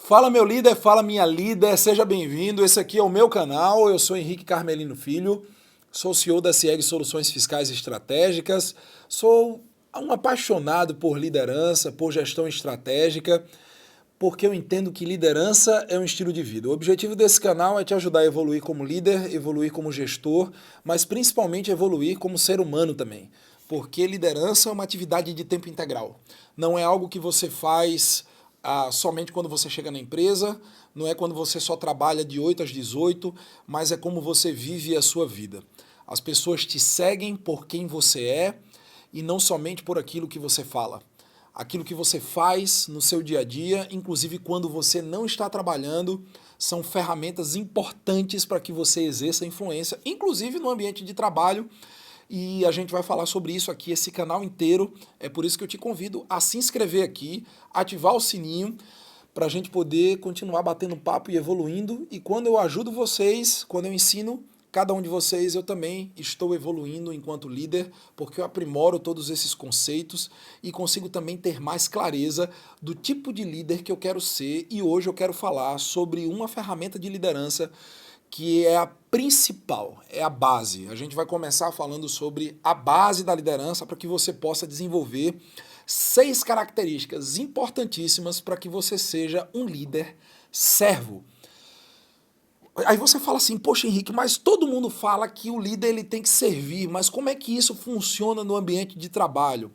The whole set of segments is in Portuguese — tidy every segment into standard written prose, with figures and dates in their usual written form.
Fala meu líder, fala minha líder, seja bem-vindo. Esse aqui é o meu canal, eu sou Henrique Carmelino Filho, sou CEO da CIEG Soluções Fiscais Estratégicas, sou um apaixonado por liderança, por gestão estratégica, porque eu entendo que liderança é um estilo de vida. O objetivo desse canal é te ajudar a evoluir como líder, evoluir como gestor, mas principalmente evoluir como ser humano também, porque liderança é uma atividade de tempo integral. Não é algo que você faz somente quando você chega na empresa, não é quando você só trabalha de 8 às 18, mas é como você vive a sua vida. As pessoas te seguem por quem você é e não somente por aquilo que você fala. Aquilo que você faz no seu dia a dia, inclusive quando você não está trabalhando, são ferramentas importantes para que você exerça influência, inclusive no ambiente de trabalho. E a gente vai falar sobre isso aqui, esse canal inteiro. É por isso que eu te convido a se inscrever aqui, ativar o sininho, para a gente poder continuar batendo papo e evoluindo. E quando eu ajudo vocês, quando eu ensino cada um de vocês, eu também estou evoluindo enquanto líder, porque eu aprimoro todos esses conceitos e consigo também ter mais clareza do tipo de líder que eu quero ser. E hoje eu quero falar sobre uma ferramenta de liderança que é a principal, é a base. A gente vai começar falando sobre a base da liderança para que você possa desenvolver 6 características importantíssimas para que você seja um líder servo. Aí você fala assim, poxa Henrique, mas todo mundo fala que o líder ele tem que servir, mas como é que isso funciona no ambiente de trabalho?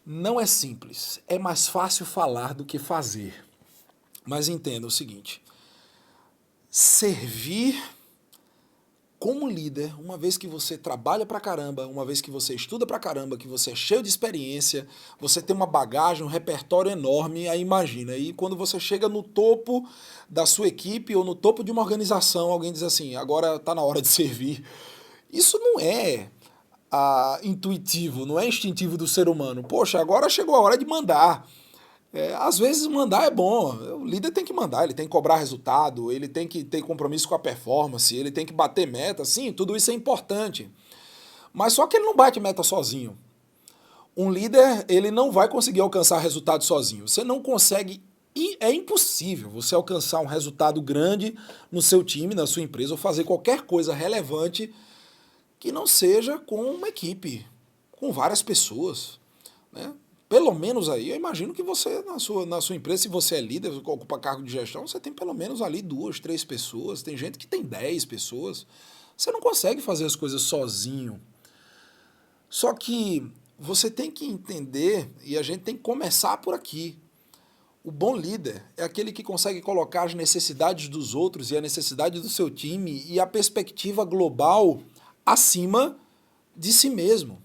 Não é simples, é mais fácil falar do que fazer. Mas entenda o seguinte, servir como líder, uma vez que você trabalha pra caramba, uma vez que você estuda pra caramba, que você é cheio de experiência, você tem uma bagagem, um repertório enorme, aí imagina, aí quando você chega no topo da sua equipe ou no topo de uma organização, alguém diz assim, agora tá na hora de servir. Isso não é intuitivo, não é instintivo do ser humano. Poxa, agora chegou a hora de mandar. Às vezes mandar é bom, o líder tem que mandar, ele tem que cobrar resultado, ele tem que ter compromisso com a performance, ele tem que bater meta, sim, tudo isso é importante. Mas só que ele não bate meta sozinho. Um líder, ele não vai conseguir alcançar resultado sozinho. Você não consegue, e é impossível você alcançar um resultado grande no seu time, na sua empresa, ou fazer qualquer coisa relevante que não seja com uma equipe, com várias pessoas, né? Pelo menos aí, eu imagino que você, na sua empresa, se você é líder, ocupa cargo de gestão, você tem pelo menos ali 2, 3 pessoas, tem gente que tem 10 pessoas. Você não consegue fazer as coisas sozinho. Só que você tem que entender, e a gente tem que começar por aqui. O bom líder é aquele que consegue colocar as necessidades dos outros e a necessidade do seu time e a perspectiva global acima de si mesmo.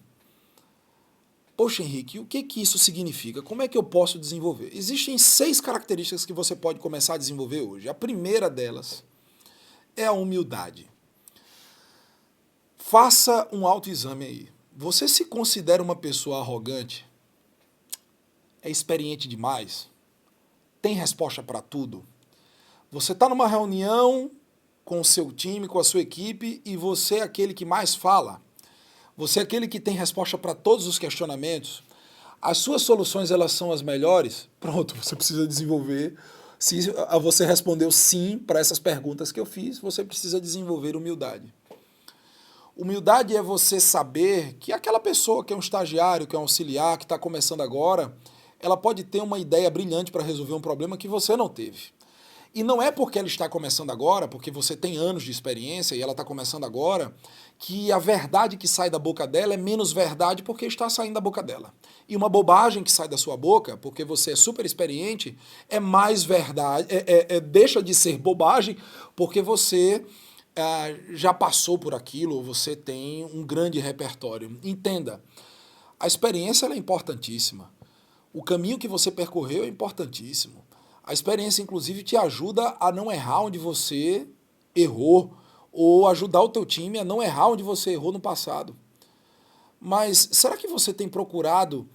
Poxa, Henrique, o que que isso significa? Como é que eu posso desenvolver? Existem 6 características que você pode começar a desenvolver hoje. A primeira delas é a humildade. Faça um autoexame aí. Você se considera uma pessoa arrogante? É experiente demais? Tem resposta para tudo? Você está numa reunião com o seu time, com a sua equipe, e você é aquele que mais fala? Você é aquele que tem resposta para todos os questionamentos? As suas soluções elas são as melhores? Pronto, você precisa desenvolver. Se você respondeu sim para essas perguntas que eu fiz, você precisa desenvolver humildade. Humildade é você saber que aquela pessoa que é um estagiário, que é um auxiliar, que está começando agora, ela pode ter uma ideia brilhante para resolver um problema que você não teve. E não é porque ela está começando agora, porque você tem anos de experiência e ela está começando agora, que a verdade que sai da boca dela é menos verdade porque está saindo da boca dela. E uma bobagem que sai da sua boca, porque você é super experiente, é mais verdade, deixa de ser bobagem porque você já passou por aquilo, você tem um grande repertório. Entenda, a experiência ela é importantíssima. O caminho que você percorreu é importantíssimo. A experiência, inclusive, te ajuda a não errar onde você errou, ou ajudar o teu time a não errar onde você errou no passado. Mas será que você tem procurado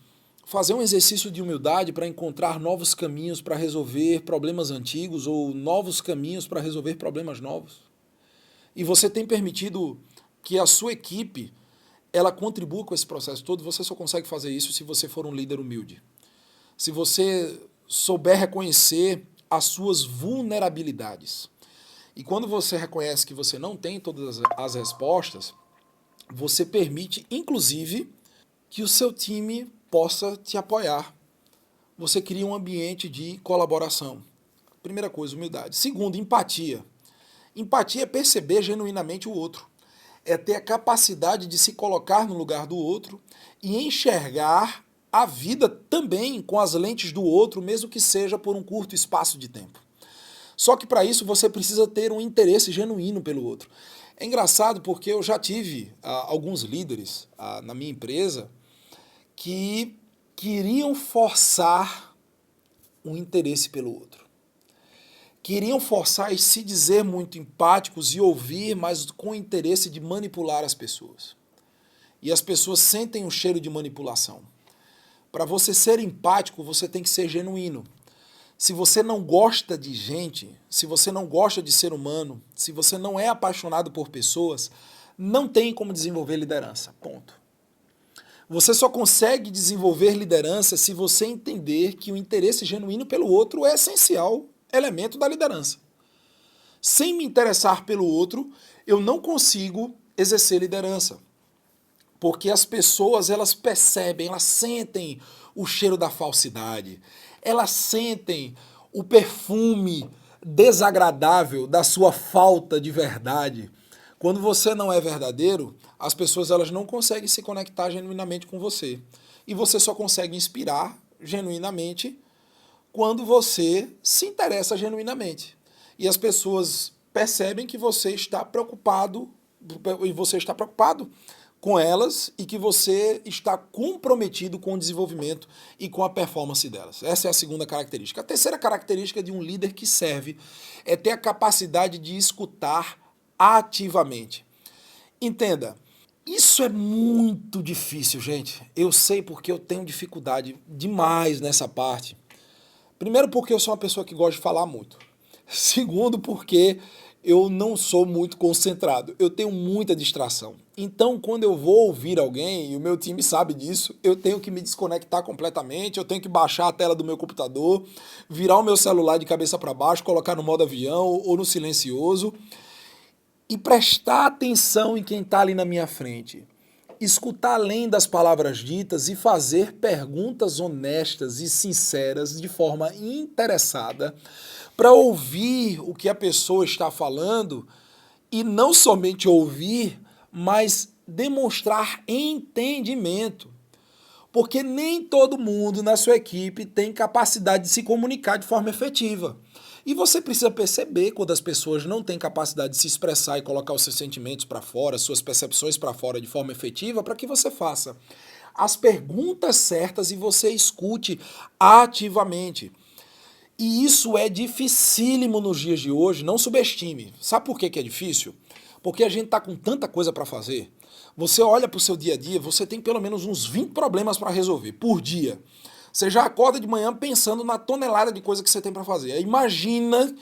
fazer um exercício de humildade para encontrar novos caminhos para resolver problemas antigos ou novos caminhos para resolver problemas novos? E você tem permitido que a sua equipe ela contribua com esse processo todo? Você só consegue fazer isso se você for um líder humilde. Se você souber reconhecer as suas vulnerabilidades. E quando você reconhece que você não tem todas as respostas, você permite, inclusive, que o seu time possa te apoiar. Você cria um ambiente de colaboração. Primeira coisa, humildade. Segundo, empatia. Empatia é perceber genuinamente o outro. É ter a capacidade de se colocar no lugar do outro e enxergar a vida também com as lentes do outro, mesmo que seja por um curto espaço de tempo. Só que para isso você precisa ter um interesse genuíno pelo outro. É engraçado porque eu já tive alguns líderes na minha empresa que queriam forçar um interesse pelo outro. Queriam forçar e se dizer muito empáticos e ouvir, mas com o interesse de manipular as pessoas. E as pessoas sentem um cheiro de manipulação. Para você ser empático, você tem que ser genuíno. Se você não gosta de gente, se você não gosta de ser humano, se você não é apaixonado por pessoas, não tem como desenvolver liderança. Ponto. Você só consegue desenvolver liderança se você entender que o interesse genuíno pelo outro é essencial elemento da liderança. Sem me interessar pelo outro, eu não consigo exercer liderança. Porque as pessoas, elas percebem, elas sentem o cheiro da falsidade, elas sentem o perfume desagradável da sua falta de verdade. Quando você não é verdadeiro, as pessoas elas não conseguem se conectar genuinamente com você. E você só consegue inspirar genuinamente quando você se interessa genuinamente. E as pessoas percebem que você está preocupado, e você está preocupado com elas e que você está comprometido com o desenvolvimento e com a performance delas. Essa é a segunda característica. A terceira característica de um líder que serve é ter a capacidade de escutar ativamente. Entenda, isso é muito difícil, gente. Eu sei porque eu tenho dificuldade demais nessa parte. Primeiro porque eu sou uma pessoa que gosta de falar muito. Segundo porque eu não sou muito concentrado. Eu tenho muita distração. Então, quando eu vou ouvir alguém, e o meu time sabe disso, eu tenho que me desconectar completamente, eu tenho que baixar a tela do meu computador, virar o meu celular de cabeça para baixo, colocar no modo avião ou no silencioso e prestar atenção em quem está ali na minha frente. Escutar além das palavras ditas e fazer perguntas honestas e sinceras de forma interessada para ouvir o que a pessoa está falando e não somente ouvir, mas demonstrar entendimento. Porque nem todo mundo na sua equipe tem capacidade de se comunicar de forma efetiva. E você precisa perceber quando as pessoas não têm capacidade de se expressar e colocar os seus sentimentos para fora, suas percepções para fora de forma efetiva, para que você faça as perguntas certas e você escute ativamente. E isso é dificílimo nos dias de hoje, não subestime. Sabe por que é difícil? Porque a gente está com tanta coisa para fazer. Você olha para o seu dia a dia, você tem pelo menos uns 20 problemas para resolver por dia. Você já acorda de manhã pensando na tonelada de coisa que você tem para fazer. Aí imagina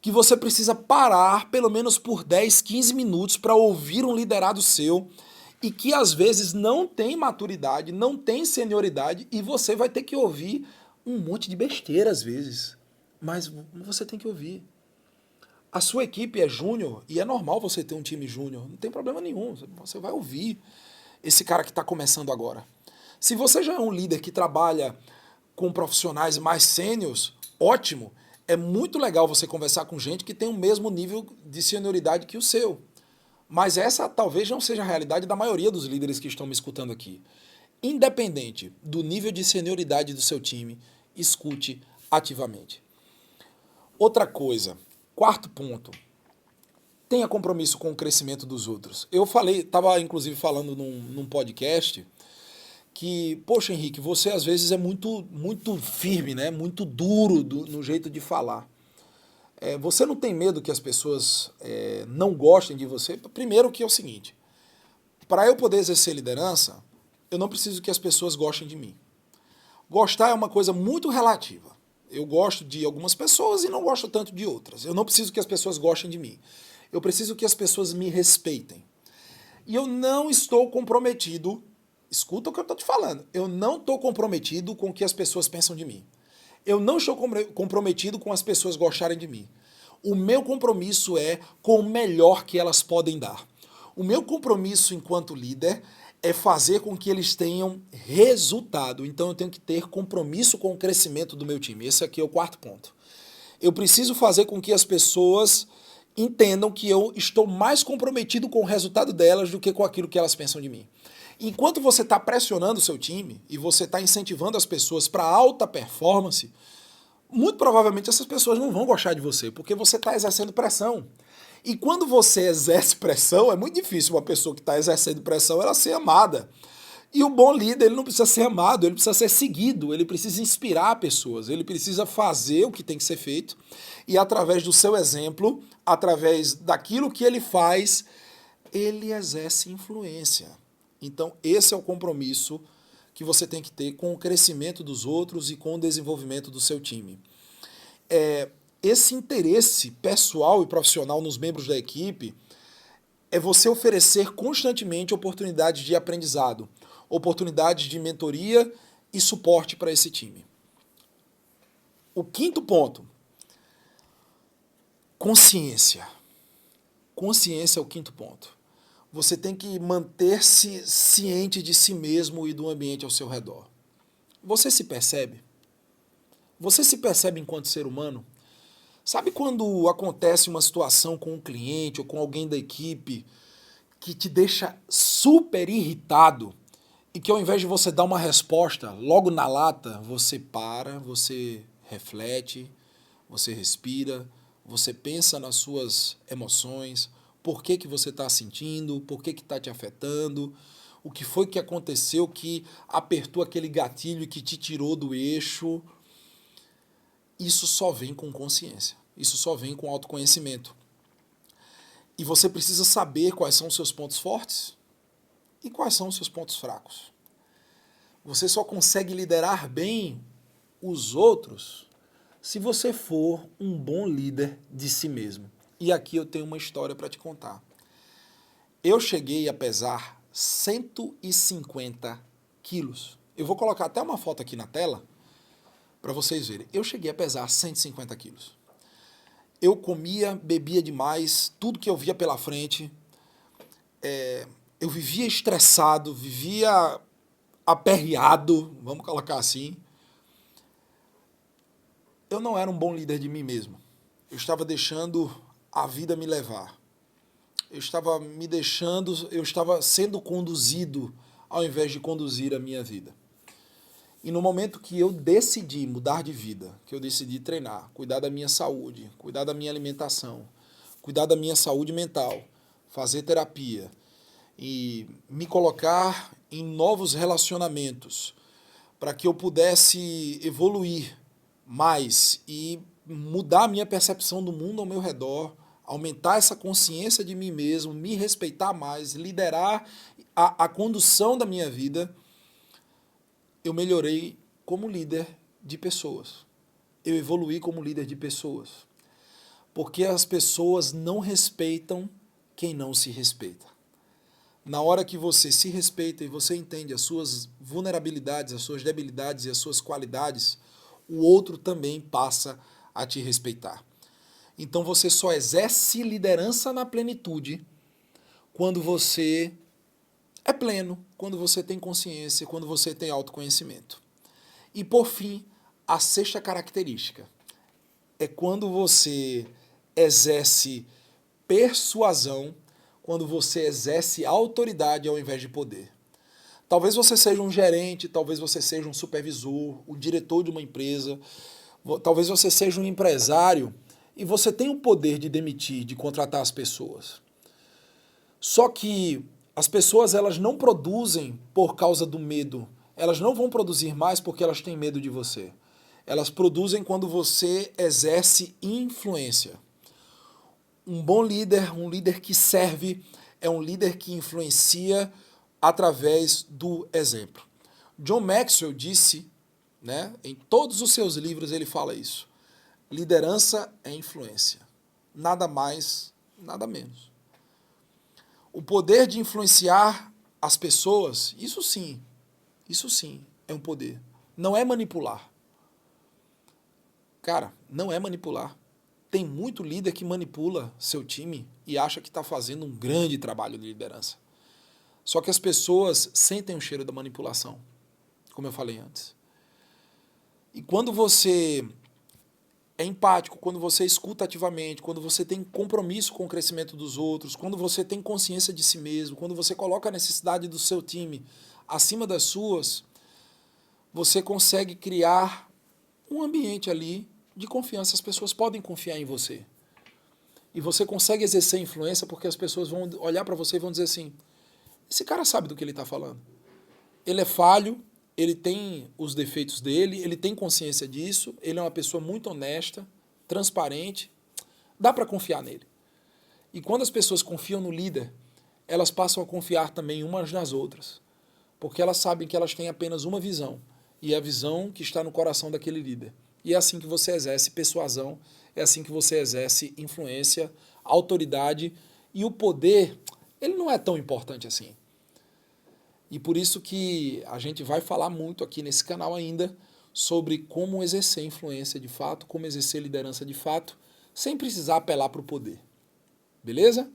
que você precisa parar pelo menos por 10, 15 minutos para ouvir um liderado seu e que às vezes não tem maturidade, não tem senioridade e você vai ter que ouvir um monte de besteira às vezes. Mas você tem que ouvir. A sua equipe é júnior e é normal você ter um time júnior. Não tem problema nenhum. Você vai ouvir esse cara que está começando agora. Se você já é um líder que trabalha com profissionais mais sênios, ótimo. É muito legal você conversar com gente que tem o mesmo nível de senioridade que o seu. Mas essa talvez não seja a realidade da maioria dos líderes que estão me escutando aqui. Independente do nível de senioridade do seu time, escute ativamente. Outra coisa, quarto ponto, tenha compromisso com o crescimento dos outros. Eu estava inclusive falando num podcast que, poxa, Henrique, você às vezes é muito firme, né? Muito duro no jeito de falar. Você não tem medo que as pessoas não gostem de você? Primeiro que é o seguinte, para eu poder exercer liderança, eu não preciso que as pessoas gostem de mim. Gostar é uma coisa muito relativa. Eu gosto de algumas pessoas e não gosto tanto de outras. Eu não preciso que as pessoas gostem de mim. Eu preciso que as pessoas me respeitem. E eu não estou comprometido, escuta o que eu estou te falando, eu não estou comprometido com o que as pessoas pensam de mim. Eu não estou comprometido com as pessoas gostarem de mim. O meu compromisso é com o melhor que elas podem dar. O meu compromisso enquanto líder é fazer com que eles tenham resultado. Então eu tenho que ter compromisso com o crescimento do meu time. Esse aqui é o quarto ponto. Eu preciso fazer com que as pessoas entendam que eu estou mais comprometido com o resultado delas do que com aquilo que elas pensam de mim. Enquanto você está pressionando o seu time e você está incentivando as pessoas para alta performance, muito provavelmente essas pessoas não vão gostar de você, porque você está exercendo pressão. E quando você exerce pressão, é muito difícil uma pessoa que está exercendo pressão ela ser amada. E o bom líder, ele não precisa ser amado, ele precisa ser seguido, ele precisa inspirar pessoas, ele precisa fazer o que tem que ser feito e através do seu exemplo, através daquilo que ele faz, ele exerce influência. Então, esse é o compromisso que você tem que ter com o crescimento dos outros e com o desenvolvimento do seu time. Esse interesse pessoal e profissional nos membros da equipe é você oferecer constantemente oportunidades de aprendizado, oportunidades de mentoria e suporte para esse time. O quinto ponto, consciência. Consciência é o quinto ponto. Você tem que manter-se ciente de si mesmo e do ambiente ao seu redor. Você se percebe? Você se percebe enquanto ser humano? Sabe quando acontece uma situação com um cliente ou com alguém da equipe que te deixa super irritado e que ao invés de você dar uma resposta logo na lata, você para, você reflete, você respira, você pensa nas suas emoções, por que que você está sentindo, por que está te afetando, o que foi que aconteceu que apertou aquele gatilho e que te tirou do eixo. Isso só vem com consciência, isso só vem com autoconhecimento. E você precisa saber quais são os seus pontos fortes e quais são os seus pontos fracos. Você só consegue liderar bem os outros se você for um bom líder de si mesmo. E aqui eu tenho uma história para te contar. Eu cheguei a pesar 150 quilos. Eu vou colocar até uma foto aqui na tela para vocês verem. Eu cheguei a pesar 150 quilos. Eu comia, bebia demais, tudo que eu via pela frente. Eu vivia estressado, vivia aperreado, vamos colocar assim. Eu não era um bom líder de mim mesmo. Eu estava deixando a vida me levar. Eu estava sendo conduzido ao invés de conduzir a minha vida. E no momento que eu decidi mudar de vida, que eu decidi treinar, cuidar da minha saúde, cuidar da minha alimentação, cuidar da minha saúde mental, fazer terapia e me colocar em novos relacionamentos para que eu pudesse evoluir mais e mudar a minha percepção do mundo ao meu redor, aumentar essa consciência de mim mesmo, me respeitar mais, liderar a condução da minha vida, eu melhorei como líder de pessoas. Eu evoluí como líder de pessoas. Porque as pessoas não respeitam quem não se respeita. Na hora que você se respeita e você entende as suas vulnerabilidades, as suas debilidades e as suas qualidades, o outro também passa a te respeitar. Então você só exerce liderança na plenitude quando você é pleno, quando você tem consciência, quando você tem autoconhecimento. E por fim, a sexta característica é quando você exerce persuasão, quando você exerce autoridade ao invés de poder. Talvez você seja um gerente, talvez você seja um supervisor, o diretor de uma empresa, talvez você seja um empresário e você tem o poder de demitir, de contratar as pessoas. Só que as pessoas elas não produzem por causa do medo. Elas não vão produzir mais porque elas têm medo de você. Elas produzem quando você exerce influência. Um bom líder, um líder que serve, é um líder que influencia através do exemplo. John Maxwell disse, né, em todos os seus livros ele fala isso. Liderança é influência. Nada mais, nada menos. O poder de influenciar as pessoas, isso sim, é um poder. Não é manipular. Cara, não é manipular. Tem muito líder que manipula seu time e acha que está fazendo um grande trabalho de liderança. Só que as pessoas sentem o cheiro da manipulação, como eu falei antes. E quando você é empático, quando você escuta ativamente, quando você tem compromisso com o crescimento dos outros, quando você tem consciência de si mesmo, quando você coloca a necessidade do seu time acima das suas, você consegue criar um ambiente ali de confiança. As pessoas podem confiar em você. E você consegue exercer influência porque as pessoas vão olhar para você e vão dizer assim, esse cara sabe do que ele está falando. Ele é falho, ele tem os defeitos dele, ele tem consciência disso, ele é uma pessoa muito honesta, transparente, dá para confiar nele. E quando as pessoas confiam no líder, elas passam a confiar também umas nas outras, porque elas sabem que elas têm apenas uma visão, e é a visão que está no coração daquele líder. E é assim que você exerce persuasão, é assim que você exerce influência, autoridade, e o poder, ele não é tão importante assim. E por isso que a gente vai falar muito aqui nesse canal ainda sobre como exercer influência de fato, como exercer liderança de fato, sem precisar apelar para o poder. Beleza?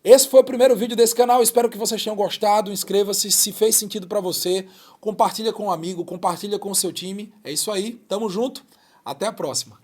Esse foi o primeiro vídeo desse canal, espero que vocês tenham gostado, inscreva-se, se fez sentido para você, compartilha com um amigo, compartilha com o seu time, é isso aí, tamo junto, até a próxima.